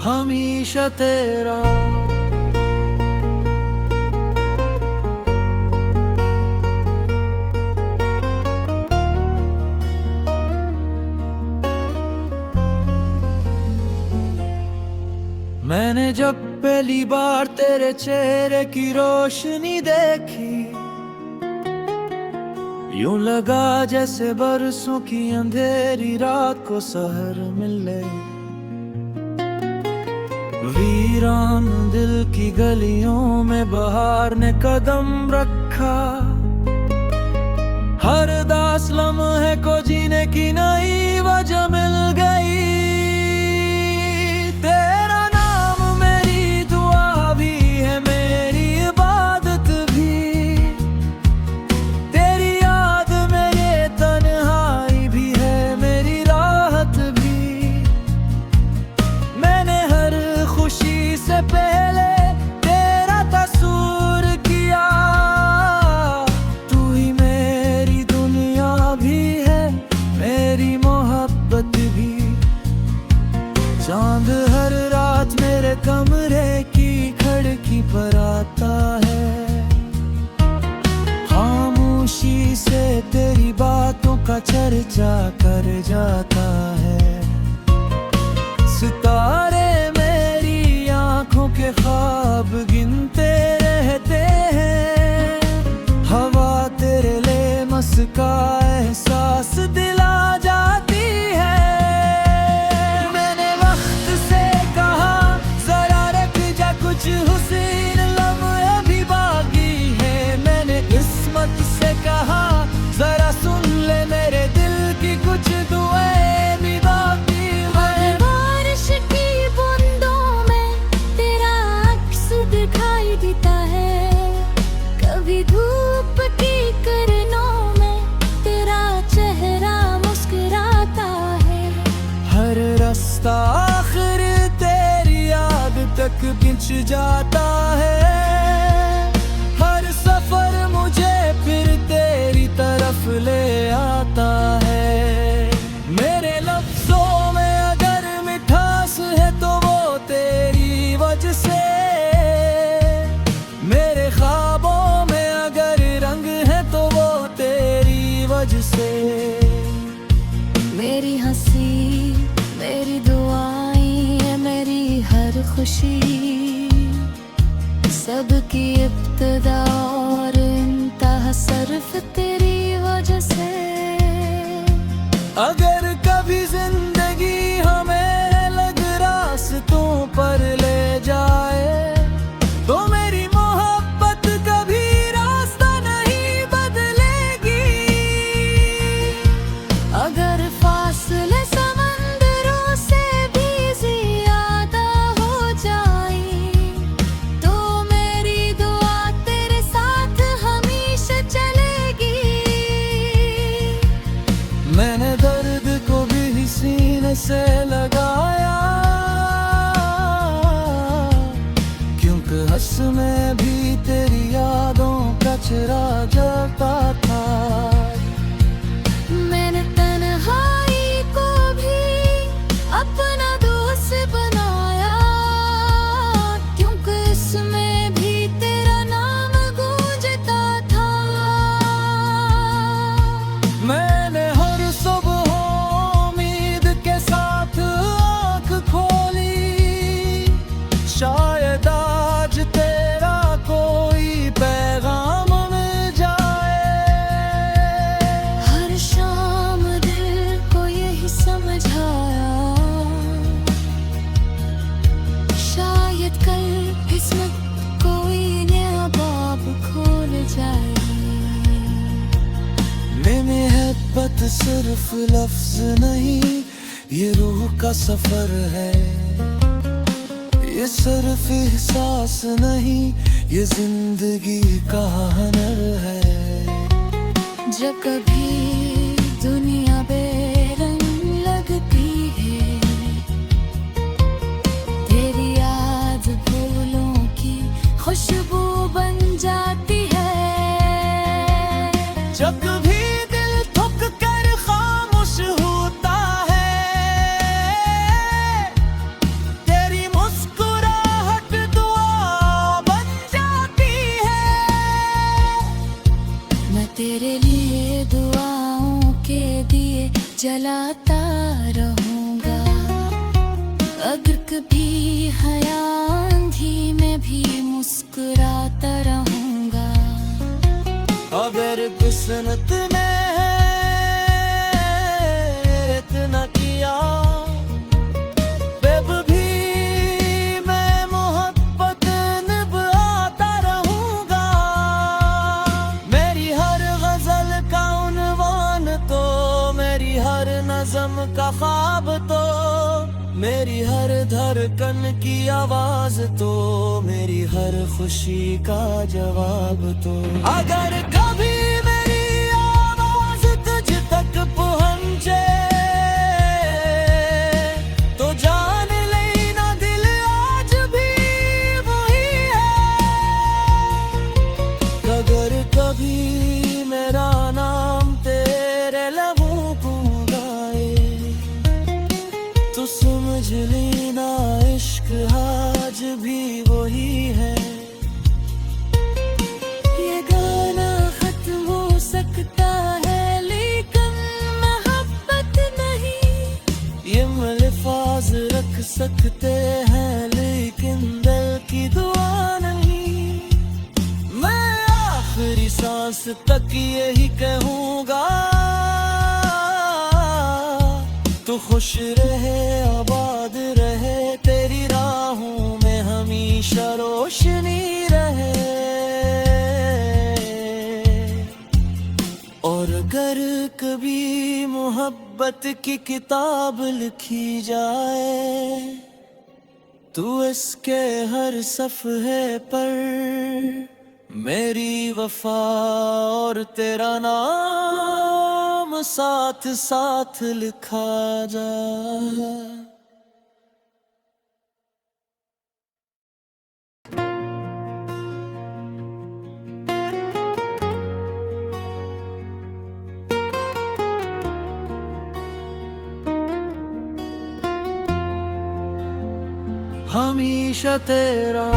हमेशा तेरा। मैंने जब पहली बार तेरे चेहरे की रोशनी देखी, यूं लगा जैसे बरसों की अंधेरी रात को सहर मिले। वीरान दिल की गलियों में बहार ने कदम रखा, हर दास लम्हे को जीने की नई वजह मिल गई। चांद हर रात मेरे कमरे की खिड़की पर आता है, खामोशी से तेरी बातों का चर्चा कर जाता है। सितारे मेरी आंखों के ख्वाब गिनते रहते हैं, हवा तेरे लेमस का एहसास दिला जाती है। हुसैन लम्हे भी बाकी है, मैंने किस्मत से कहा जरा सुन ले मेरे दिल की कुछ दुआएं भी बाकी है। बारिश की बूंदों में तेरा अक्स दिखाई देता है, कभी धूप की किरणों में तेरा चेहरा मुस्कुराता है। हर रास्ता आखिर तेरी याद तक खिंच जाता है, हर सफर मुझे फिर तेरी तरफ ले आता है। मेरे लफ्जों में अगर मिठास है तो वो तेरी वजह से, मेरे ख्वाबों में अगर रंग है तो वो तेरी वजह से। मेरी हंसी मेरी दुआएं मेरी हर खुशी, सबकी इब्तिदा और इंतहा सिर्फ तेरी वजह से। अगर कभी जिंदगी हमें लग रास्तों पर ले जाए, तो मेरी मोहब्बत कभी रास्ता नहीं बदलेगी। अगर फासले समंदरों से भी ज्यादा हो जाए, तो मेरी दुआ तेरे साथ हमेशा चलेगी। मैंने दर्द को भी सीने से लगाया, क्योंकि हंस में भी तेरी यादों का चेहरा जलता था। मैंने तन्हाई को भी अपना दोस्त बनाया, क्योंकि इसमें भी तेरा नाम गूंजता था। मैंने हर सुबह उम्मीद के साथ आँख खोली, शायद आज तेरा कोई पैगाम मिल जाए। हर शाम दिल को यही समझाया, शायद कल किस्मत कोई नया बाब खोल जाए। मोहब्बत सिर्फ लफ्ज नहीं, ये रूह का सफर है। ये सिर्फ एहसास नहीं, ये जिंदगी का हुनर है। जब कभी दुनिया बेरंग लगती है, तेरी याद फूलों की खुशबू बन जाती है। जब भी दिल थक कर खामोश होता है, तेरी हसनत ने इतना किया, बेब भी मैं मोहब्बत निभाता रहूंगा। मेरी हर गजल का उन्वान तो, मेरी हर नज़म का ख्वाब तो, मेरी हर धड़कन की आवाज तो, मेरी हर खुशी का जवाब तो। अगर कभी मेरी आवाज तुझ तक पहुंचे तो जान लेना दिल आज भी वही है। अगर कभी मेरा नाम तेरे लबों को गाए तो समझ लेना इश्क आज भी वही है। ये गाना खत्म हो सकता है लेकिन मोहब्बत नहीं। ये अल्फाज रख सकते हैं लेकिन दिल की दुआ नहीं। मैं आखिरी सांस तक यही कहूँगा, तू खुश रहे आबाद रहे, तेरी राहों में हमेशा रोशनी रहे। और अगर कभी मोहब्बत की किताब लिखी जाए तो इसके हर सफ़हे पर मेरी वफा और तेरा नाम साथ साथ लिखा जाए। हमेशा तेरा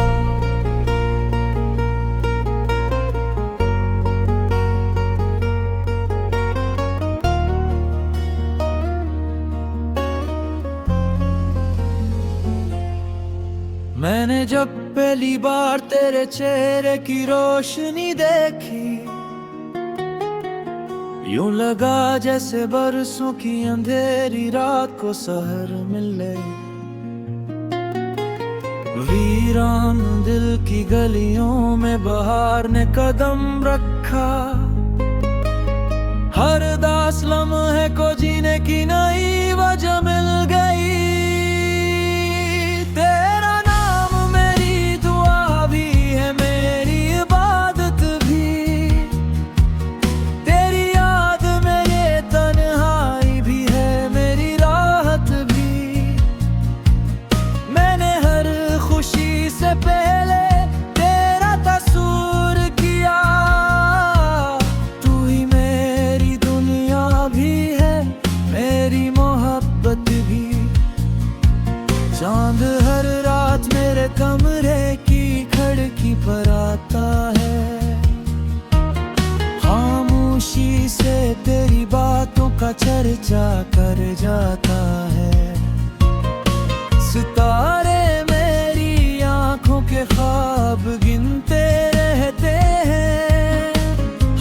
मैंने जब पहली बार तेरे चेहरे की रोशनी देखी, यूं लगा जैसे बरसों की अंधेरी रात को सहर मिले। वीरान दिल की गलियों में बहार ने कदम रखा, हर दास लम्हे को जीने की नई वजह मिल गई। तेरा नाम मेरी दुआ भी है, मेरी इबादत भी, तेरी याद में ये तन्हाई भी है, मेरी राहत भी। मैंने हर खुशी से पहले तेरा तस्वुर किया, तू ही मेरी दुनिया भी है, मेरी मोहब्बत भी। चांद हर रात मेरे कमरे की खिड़की पर आता है, खामोशी से तेरी बातों का चर्चा कर जाता है। सितारे मेरी आंखों के ख्वाब गिनते रहते हैं,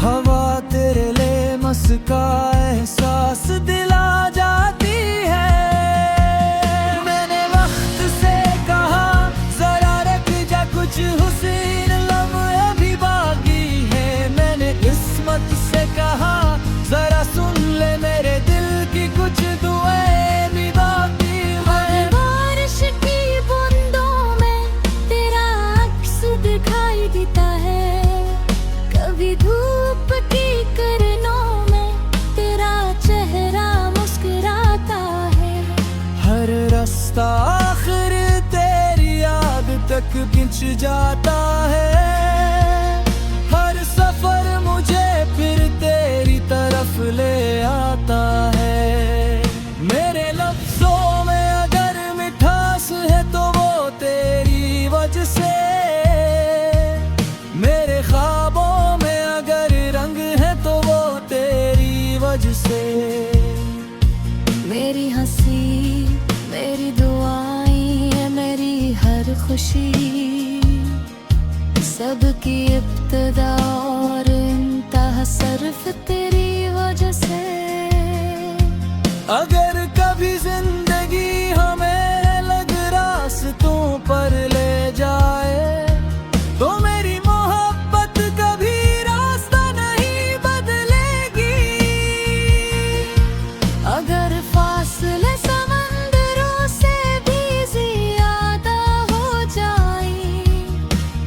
हवा तेरे लेमस का एहसास दिला जाती है। मैंने वक्त से कहा जरा रख जा कुछ हुस्न लम्हे भी बाकी है, मैंने किस्मत से कहा जरा सुन ले मेरे दिल की कुछ दुआएं भी बाकी है। बारिश की बूंदों में तेरा अक्स दिखाई देता है, कभी धूप की किरणों में तेरा चेहरा मुस्कुराता है। हर रास्ता आखिर तेरी याद तक खिंच जाता है, हर सफर मुझे फिर तेरी तरफ ले आता है। मेरे लफ्जों में अगर मिठास है तो वो तेरी वजह से, मेरे ख्वाबों में अगर रंग है तो वो तेरी वजह से। मेरी हंसी मेरी दुआएं मेरी हर खुशी, सबकी इब्तिदा और इंतहा सिर्फ तेरी वजह से। अगर कभी जिंदगी हमें लग रास्तों पर ले जाए, तो मेरी मोहब्बत कभी रास्ता नहीं बदलेगी। अगर फासले समंदरों से भी ज्यादा हो जाए,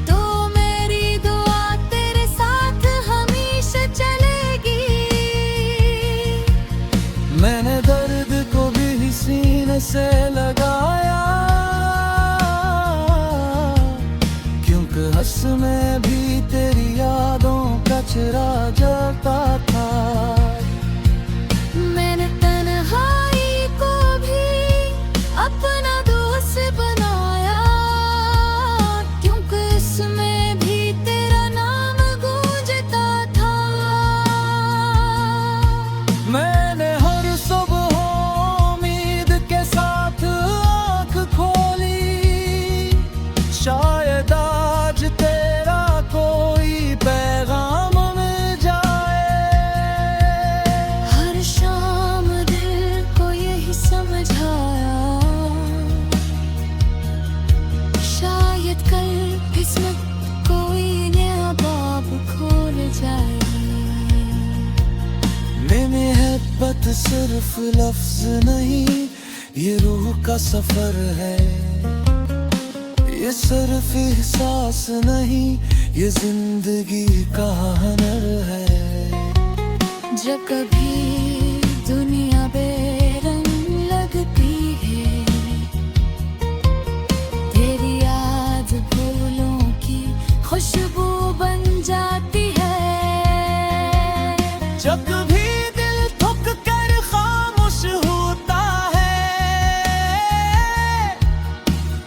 तो मेरी दुआ तेरे साथ हमेशा चलेगी। मैंने दर्द को भी सीने से लगाया, क्योंकि हंस में भी तेरी यादों का चेहरा जलता था। मैंने तन्हाई को भी अपना दोस्त बनाया, क्योंकि इसमें भी तेरा नाम गूंजता था। मैंने हर सुबह उम्मीद के साथ आँख खोली, शायद आज तेरा कोई पैगाम मिल जाए। हर शाम दिल को यही समझाया, शायद कल किस्मत कोई नया बाब खोल जाए। मोहब्बत सिर्फ लफ्ज नहीं, ये रूह का सफर है। ये सिर्फ एहसास नहीं, ये जिंदगी का हुनर है। जब कभी दुनिया बेरंग लगती है, तेरी याद फूलों की खुशबू बन जाती है। जब भी दिल थक कर खामोश होता है,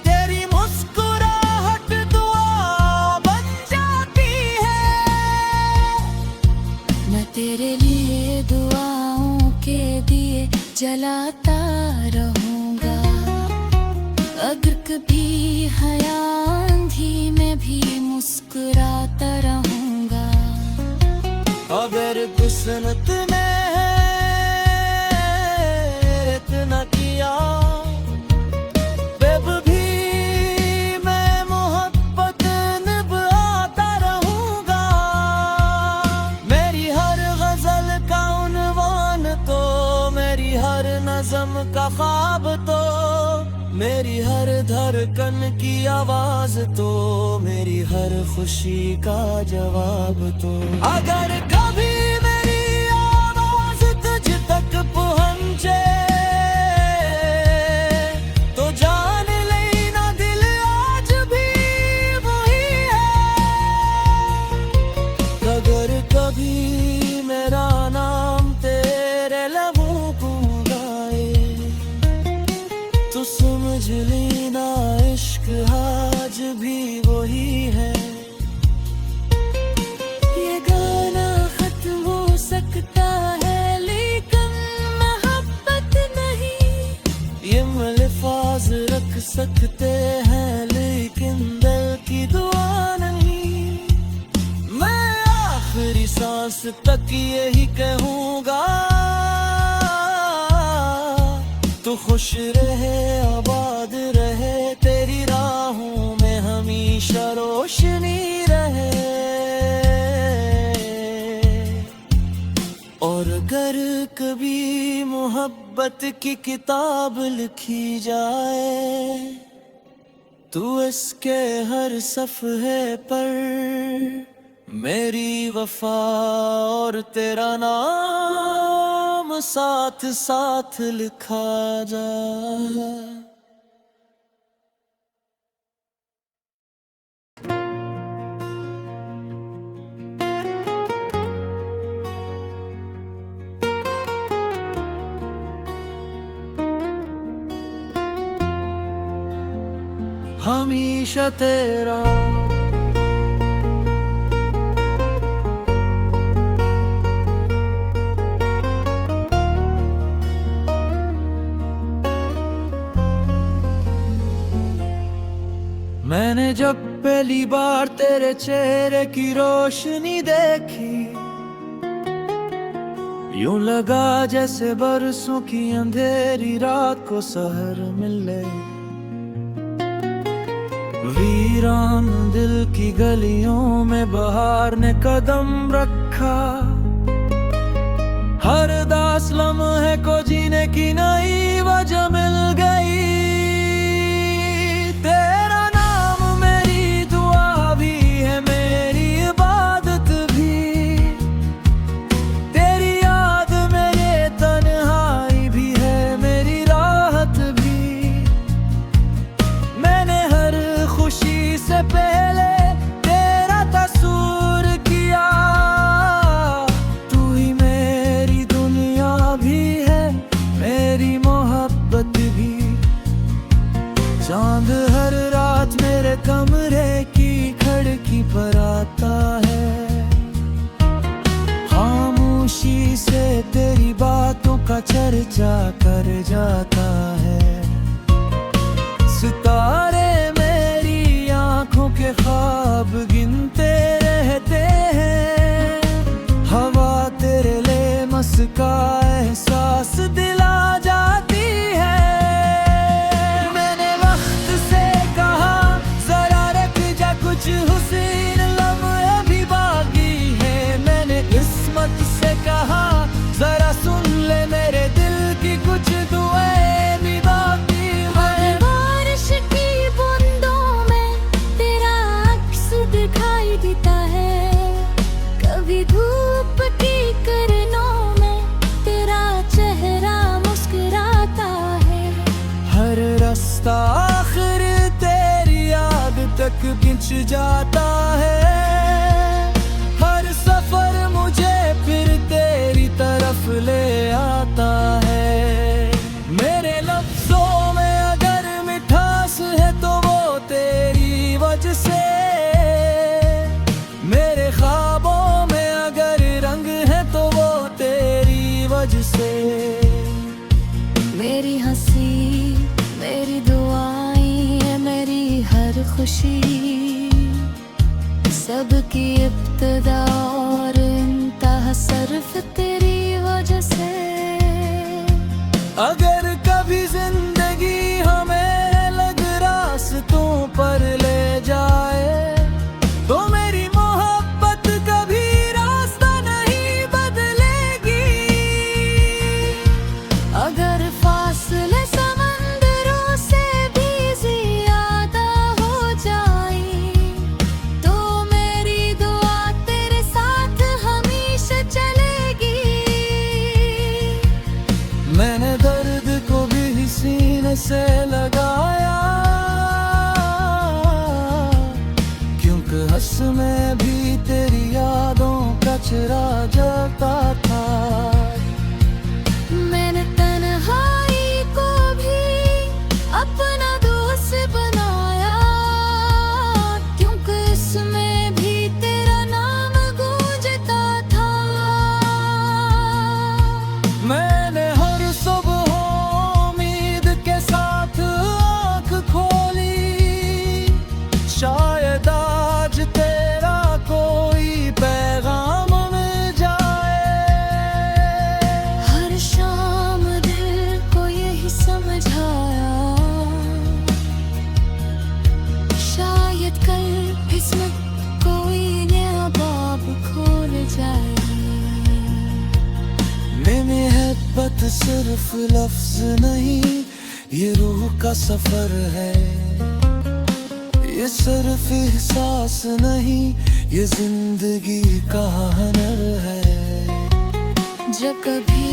तेरी मुस्कुराहट दुआ बन जाती है। मैं तेरे लिए दुआओं के दिए जलाता रहूंगा। अगर कभी हया आंधी में भी मुस्कुराता रहूंगा। अगर किस्मत ने इतना किया, तब भी मैं मोहब्बत निभाता रहूंगा। मेरी हर गजल का उन्वान तो, मेरी हर नज़म का ख्वाब तो, मेरी हर धड़कन की आवाज तो, मेरी हर खुशी का जवाब तो। अगर कभी मेरी आवाज तुझ तक पहुंचे, तो जान लेना दिल आज भी वही है। अगर कभी मेरा नाम तेरे लबों को गाए, तो समझ लेना इश्क आज भी वही है। ये गाना खत्म हो सकता है, लेकिन मोहब्बत नहीं। ये अल्फाज रख सकते हैं, लेकिन दिल की दुआ नहीं। मैं आखिरी सांस तक यही कहूँगा, तू खुश रहे आबाद रहे, तेरी राहों में हमेशा रोशनी रहे। और अगर कभी मोहब्बत की किताब लिखी जाए, तू इसके हर सफ़हे पर मेरी वफा और तेरा नाम साथ साथ लिखा जाए। हमेशा तेरा मैंने जब पहली बार तेरे चेहरे की रोशनी देखी, यूं लगा जैसे बरसों की अंधेरी रात को सहर मिले। वीरान दिल की गलियों में बहार ने कदम रखा। हर दास लम्हे को जीने की नई वजह मिल गई। तेरा नाम मेरी दुआ भी है, मेरी इबादत भी। तेरी याद मेरे तन्हाई भी है, मेरी राहत भी। मैंने हर खुशी से पहले तेरा तस्वुर किया। तू ही मेरी दुनिया भी है, मेरी मोहब्बत भी। चांद हर रात मेरे कमरे की खिड़की पर आता है। खामोशी से तेरी बातों का चर्चा कर जाता है। सितारे मेरी आंखों के ख्वाब गिनते रहते हैं। हवा तेरे लेमस का एहसास दिला जाती है। मैंने वक्त से कहा जरा रख जा कुछ हुस्न लम्हे भी बाकी है। मैंने किस्मत से कहा जरा सुन ले मेरे दिल की कुछ दुआएं भी बाकी है। बारिश की बूंदों में तेरा अक्स दिखाई देता है। कभी धूप की किरणों में तेरा चेहरा मुस्कुराता है। हर रास्ता आखिर तेरी याद तक खिंच जाता है। हर सफर मुझे फिर तेरी तरफ ले आता है। मेरे लफ्जों में अगर मिठास है तो वो तेरी वजह से। मेरे ख्वाबों में अगर रंग है तो वो तेरी वजह से। मेरी हंसी, मेरी दुआएं, मेरी हर खुशी, सबकी इब्तिदा और इंतहा सिर्फ तेरी वजह से। अगर कभी जिंदगी हमें लग रास्तों पर ले जाए तो मेरी मोहब्बत कभी रास्ता नहीं बदलेगी। अगर फासले समंदरों से भी ज्यादा हो जाए तो मेरी दुआ तेरे साथ हमेशा चलेगी। मैंने दर्द को भी सीने से लगाया, क्योंकि हंस में भी तेरी यादों का चेहरा जलता था। मैंने तन्हाई को भी अपना दोस्त बनाया, क्योंकि इसमें भी तेरा नाम गूंजता था। मैंने हर सुबह उम्मीद के साथ आँख खोली। शायद आज तेरा कोई पैगाम मिल जाए। हर शाम दिल को यही समझाया, शायद कल किस्मत कोई नया बाब खोल जाए। मोहब्बत सिर्फ लफ्ज नहीं, ये रूह का सफर है। ये सिर्फ एहसास नहीं, ये जिंदगी का हुनर है। जब कभी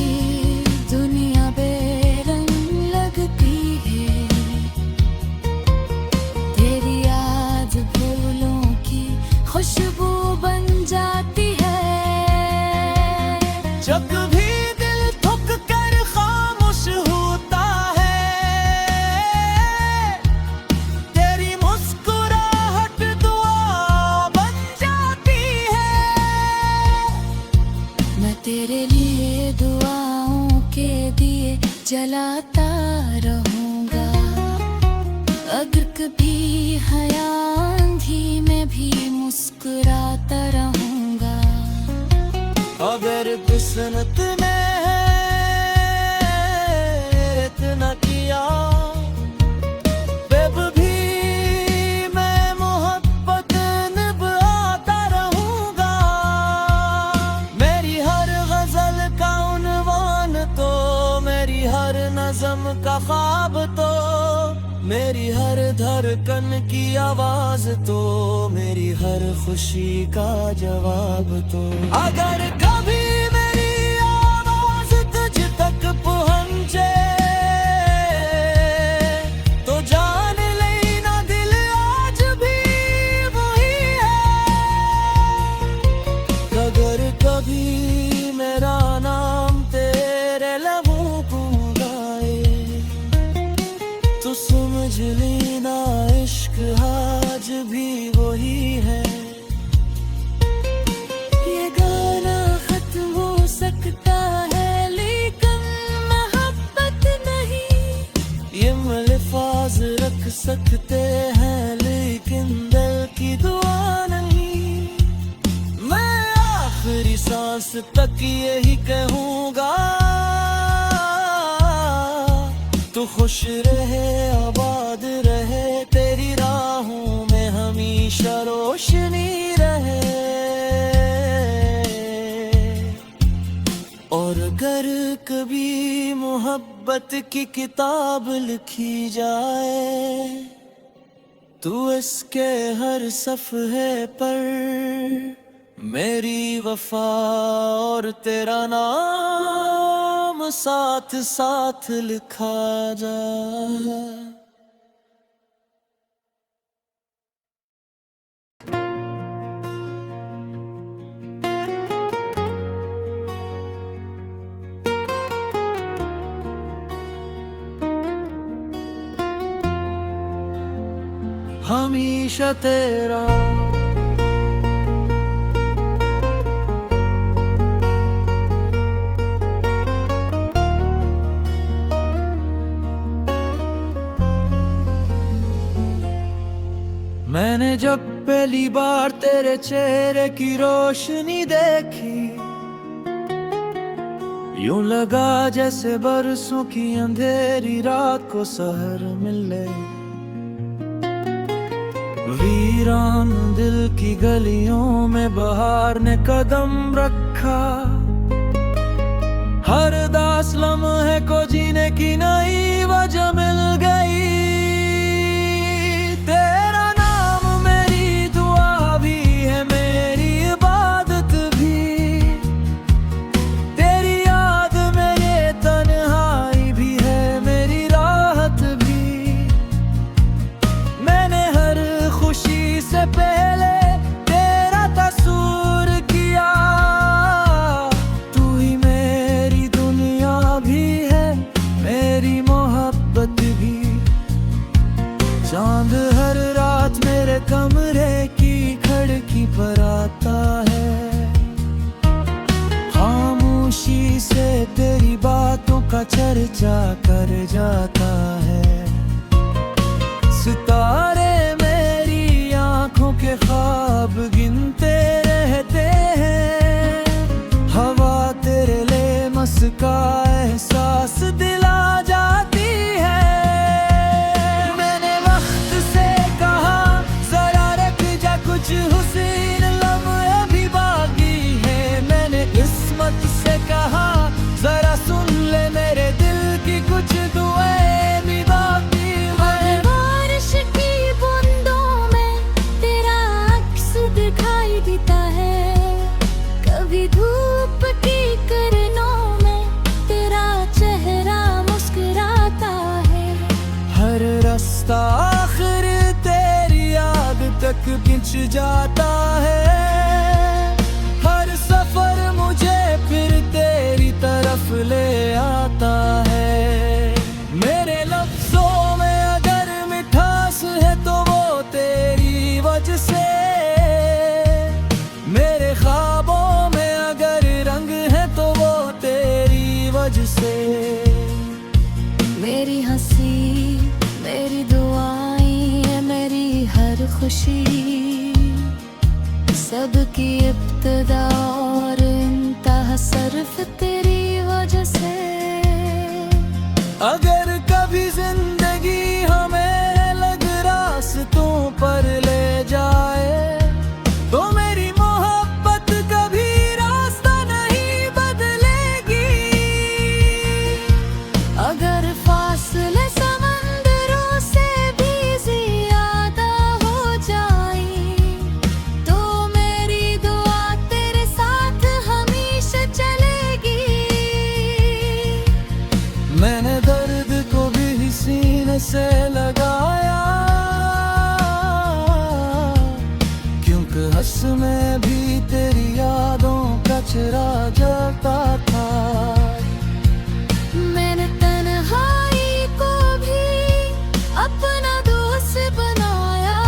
दुनिया बेरंग लगती है, तेरी याद फूलों की खुशबू बन जाती है। जब भी दिल थक कर खामोश होता है, तेरी मुस्कुराहट दुआ बन जाती है। मैं तेरे लिए दुआओं के दिए जलाता रहूंगा। अगर कभी हया आंधी में भी मुस्कुराता रहूंगा। अगर किस्मत में मेरी हर धड़कन की आवाज तो, मेरी हर खुशी का जवाब तो। अगर कभी मेरी आवाज तुझ तक पहुंचे तो जान लेना दिल आज भी वही है। अगर कभी मेरा नाम तेरे लबों को गाए तो समझ लेना इश्क आज भी वही है। ये गाना खत्म हो सकता है लेकिन मोहब्बत नहीं। ये अल्फाज रख सकते हैं लेकिन दिल की दुआ नहीं। मैं आखिरी सांस तक यही कहूँगा, तू खुश रहे आबाद रहे, तेरी राहों में हमेशा रोशनी रहे। और अगर कभी मोहब्बत की किताब लिखी जाए तो इसके हर सफ़हे पर मेरी वफा और तेरा नाम साथ साथ लिखा जाए। हमेशा तेरा मैंने जब पहली बार तेरे चेहरे की रोशनी देखी, यूं लगा जैसे बरसों की अंधेरी रात को सहर मिले। वीरान दिल की गलियों में बहार ने कदम रखा, हर दास लम्हे को जीने की नई वजह मिल गई। तेरा नाम मेरी दुआ भी है, मेरी इबादत भी, तेरी याद मेरे तन्हाई भी है, मेरी राहत भी। मैंने हर खुशी से पहले तेरा तस्वूर किया, तू ही मेरी दुनिया भी है, मेरी मोहब्बत भी। चांद हर रात मेरे कमरे की खिड़की पर आता है, खामोशी से तेरी बातों का चर्चा कर जाता है। सितारे मेरी आंखों के ख्वाब गिनते रहते हैं, हवा तेरे लेमस का एहसास दिला जाती है। मैंने वक्त से कहा जरा रख जा कुछ हुस्न लम्हे भी बाकी है, मैंने किस्मत से कहा जरा सुन ले मेरे दिल की कुछ दुआएं भी बाकी है। बारिश की बूंदों में तेरा अक्स दिखाई देता है, कभी धूप की किरणों में तेरा चेहरा मुस्कुराता है। हर रास्ता आखिर तेरी याद तक खिंच जाता है, हर सफर मुझे फिर तेरी तरफ ले आता है। मेरे लफ्जों में अगर मिठास है तो वो तेरी वजह से, मेरे ख्वाबों में अगर रंग है तो वो तेरी वजह से। मेरी हंसी मेरी दुआएं मेरी हर खुशी, सबकी इब्तिदा और इंतहा सिर्फ तेरी वजह से। अगर कभी जिंदगी हमें लग रास्तों पर ले जाए तो मेरी मोहब्बत कभी रास्ता नहीं बदलेगी। अगर फासले समंदरों से कचरा जलता था। मैंने तन्हाई को भी अपना दोस्त बनाया,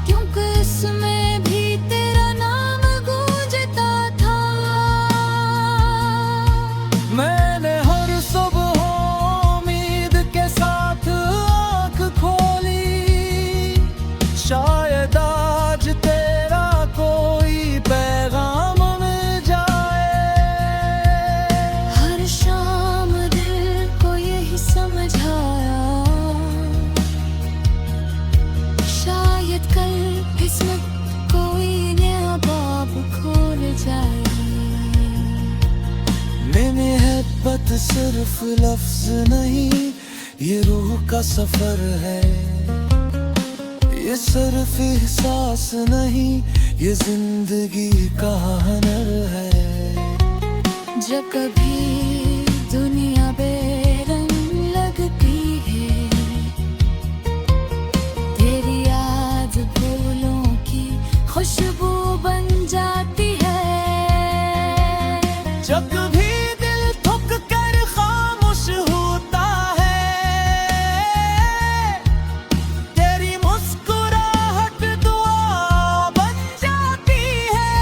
क्योंकि इसमें भी तेरा नाम गूंजता था। मैंने हर सुबह उम्मीद के साथ आँख खोली, शायद आज तेरा कोई पैगाम मिल जाए। हर शाम दिल को यही समझाया, शायद कल किस्मत कोई नया बाब खोल जाए। मैंने मोहब्बत सिर्फ लफ्ज नहीं, ये रूह का सफर है। ये सिर्फ एहसास नहीं, ये जिंदगी का हुनर है। जब कभी दुनिया बेरंग लगती है, तेरी याद फूलों की खुशबू बन जाती है। जब भी दिल थक कर खामोश होता है, तेरी मुस्कुराहट दुआ बन जाती है।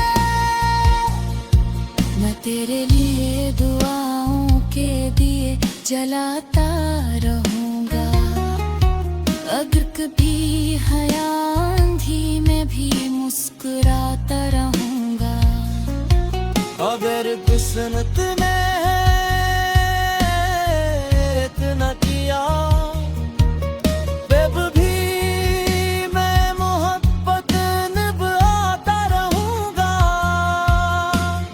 मैं तेरे लिए दुआओं के दिए जलाता रहूंगा, अगर कभी हया आंधी में भी मुस्कुराता रहूंगा। अगर किस्मत ने इतना किया, तब भी मैं मोहब्बत निभाता रहूंगा।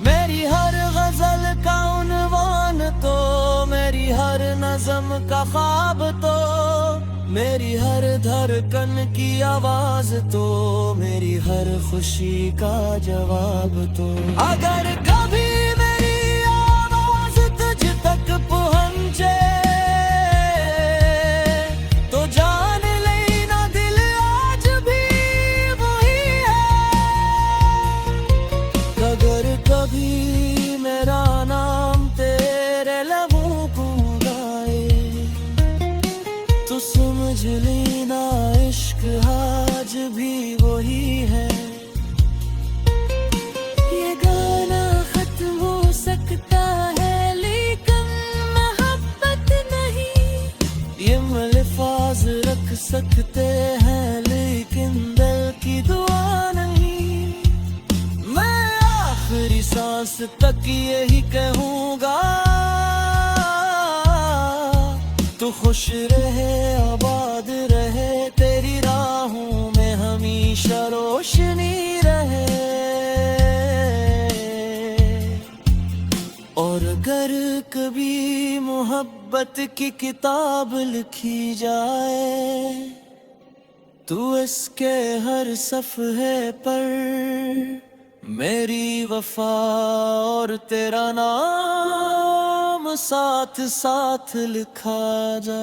मेरी हर गजल का उन्वान तो, मेरी हर नज़म का ख्वाब तो, मेरी हर धड़कन की आवाज तो, मेरी हर खुशी का जवाब तो। अगर कभी मेरी आवाज तुझ तक पहुंचे, तो जान लेना दिल आज भी वही है। अगर कभी मेरा नाम तेरे लबों को गाए, तो समझ लेना इश्क आज भी वही है। ये गाना खत्म हो सकता है, लेकिन मोहब्बत नहीं। ये अल्फाज रख सकते हैं, लेकिन दिल की दुआ नहीं। मैं आखिरी सांस तक यही कहूँगा, तू खुश रहे आबाद रहे, तेरी राहों में हमेशा रोशनी रहे। और अगर कभी मोहब्बत की किताब लिखी जाए, तू इसके हर सफ़हे पर मेरी वफा और तेरा नाम साथ साथ लिखा जा।